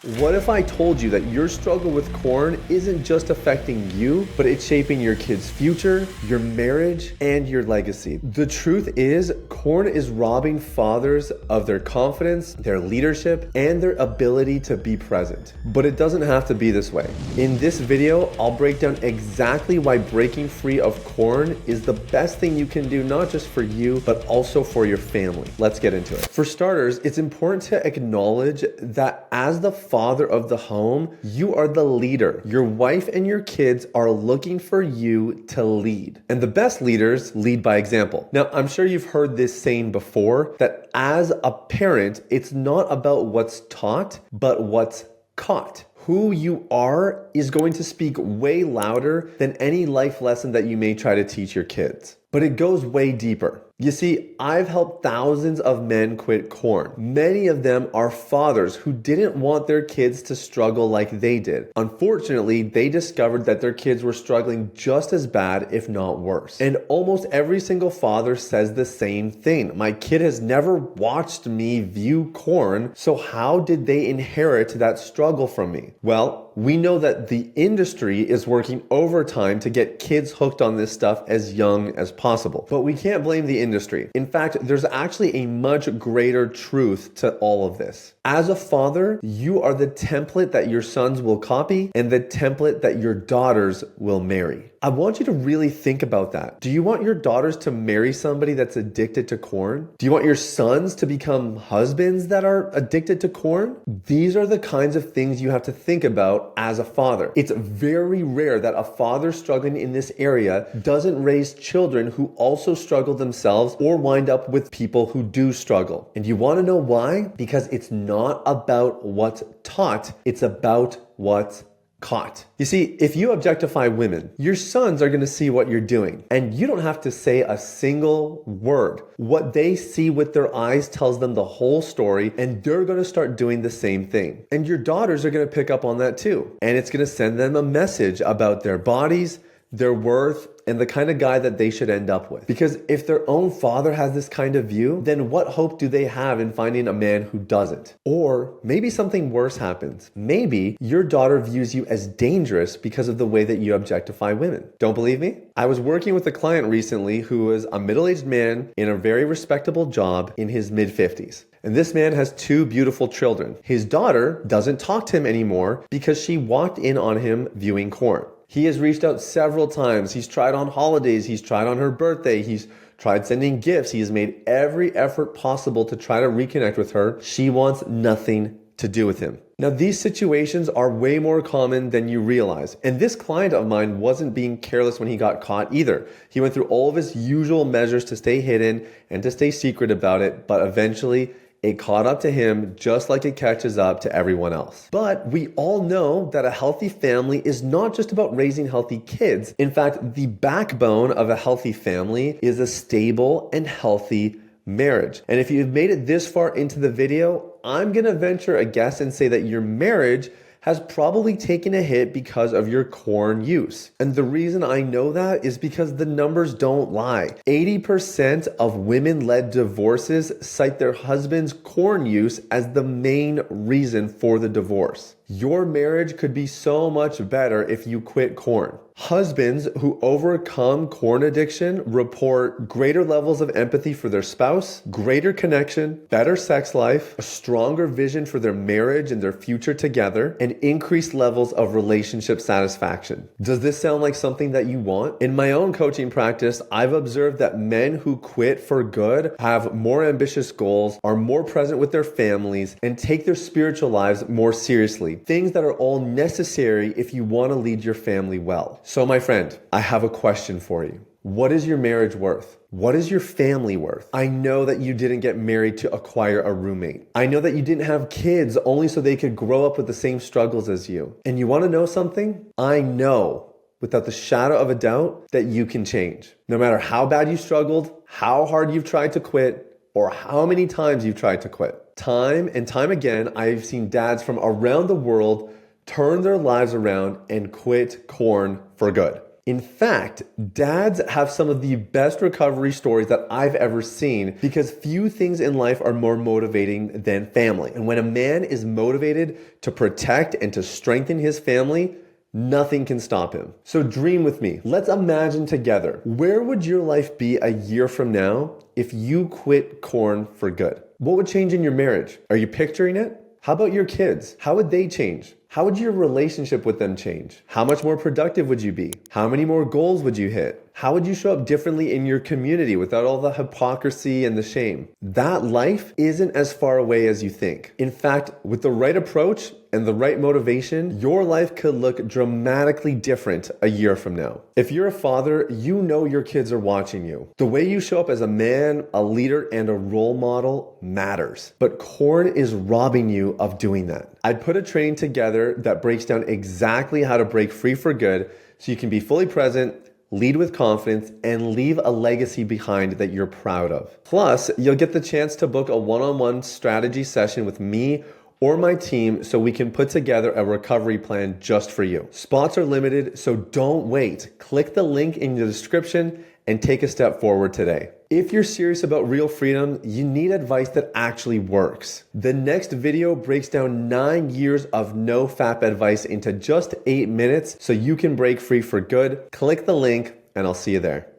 What if I told you that your struggle with corn isn't just affecting you, but it's shaping your kid's future, your marriage, and your legacy? The truth is, corn is robbing fathers of their confidence, their leadership, and their ability to be present. But it doesn't have to be this way. In this video, I'll break down exactly why breaking free of corn is the best thing you can do, not just for you, but also for your family. Let's get into it. For starters, it's important to acknowledge that as the father of the home, you are the leader. Your wife and your kids are looking for you to lead. And the best leaders lead by example. Now, I'm sure you've heard this saying before, that as a parent, it's not about what's taught, but what's caught. Who you are is going to speak way louder than any life lesson that you may try to teach your kids. But it goes way deeper. You see, I've helped thousands of men quit corn. Many of them are fathers who didn't want their kids to struggle like they did. Unfortunately, they discovered that their kids were struggling just as bad, if not worse. And almost every single father says the same thing. My kid has never watched me view corn, so how did they inherit that struggle from me? Well, we know that the industry is working overtime to get kids hooked on this stuff as young as possible. But we can't blame the industry. In fact, there's actually a much greater truth to all of this. As a father, you are the template that your sons will copy and the template that your daughters will marry. I want you to really think about that. Do you want your daughters to marry somebody that's addicted to corn? Do you want your sons to become husbands that are addicted to corn? These are the kinds of things you have to think about as a father. It's very rare that a father struggling in this area doesn't raise children who also struggle themselves or wind up with people who do struggle. And you want to know why? Because it's not about what's taught, it's about what's caught. You see, if you objectify women, your sons are going to see what you're doing, and you don't have to say a single word. What they see with their eyes tells them the whole story, and they're going to start doing the same thing. And your daughters are going to pick up on that too. And it's going to send them a message about their bodies, their worth, and the kind of guy that they should end up with. Because if their own father has this kind of view, then what hope do they have in finding a man who doesn't? Or maybe something worse happens. Maybe your daughter views you as dangerous because of the way that you objectify women. Don't believe me? I was working with a client recently who was a middle-aged man in a very respectable job in his mid-50s. And this man has two beautiful children. His daughter doesn't talk to him anymore because she walked in on him viewing corn. He has reached out several times. He's tried on holidays. He's tried on her birthday. He's tried sending gifts. He has made every effort possible to try to reconnect with her. She wants nothing to do with him. Now, these situations are way more common than you realize. And this client of mine wasn't being careless when he got caught either. He went through all of his usual measures to stay hidden and to stay secret about it, but eventually it caught up to him just like it catches up to everyone else. But we all know that a healthy family is not just about raising healthy kids. In fact, the backbone of a healthy family is a stable and healthy marriage. And if you've made it this far into the video, I'm gonna venture a guess and say that your marriage has probably taken a hit because of your corn use. And the reason I know that is because the numbers don't lie. 80% of women-led divorces cite their husband's corn use as the main reason for the divorce. Your marriage could be so much better if you quit corn. Husbands who overcome corn addiction report greater levels of empathy for their spouse, greater connection, better sex life, a stronger vision for their marriage and their future together, and increased levels of relationship satisfaction. Does this sound like something that you want? In my own coaching practice, I've observed that men who quit for good have more ambitious goals, are more present with their families, and take their spiritual lives more seriously. Things that are all necessary if you want to lead your family well. So my friend, I have a question for you. What is your marriage worth? What is your family worth? I know that you didn't get married to acquire a roommate. I know that you didn't have kids only so they could grow up with the same struggles as you. And you want to know something? I know without the shadow of a doubt that you can change. No matter how bad you struggled, how hard you've tried to quit, or how many times you've tried to quit. Time and time again, I've seen dads from around the world turn their lives around and quit corn for good. In fact, dads have some of the best recovery stories that I've ever seen because few things in life are more motivating than family. And when a man is motivated to protect and to strengthen his family, nothing can stop him. So dream with me. Let's imagine together. Where would your life be a year from now if you quit corn for good? What would change in your marriage? Are you picturing it? How about your kids? How would they change? How would your relationship with them change? How much more productive would you be? How many more goals would you hit? How would you show up differently in your community without all the hypocrisy and the shame? That life isn't as far away as you think. In fact, with the right approach and the right motivation, your life could look dramatically different a year from now. If you're a father, you know your kids are watching you. The way you show up as a man, a leader, and a role model matters. But corn is robbing you of doing that. I put a training together that breaks down exactly how to break free for good so you can be fully present, lead with confidence, and leave a legacy behind that you're proud of. Plus, you'll get the chance to book a one-on-one strategy session with me or my team so we can put together a recovery plan just for you. Spots are limited, so don't wait. Click the link in the description and take a step forward today. If you're serious about real freedom, you need advice that actually works. The next video breaks down 9 years of no FAP advice into just 8 minutes so you can break free for good. Click the link and I'll see you there.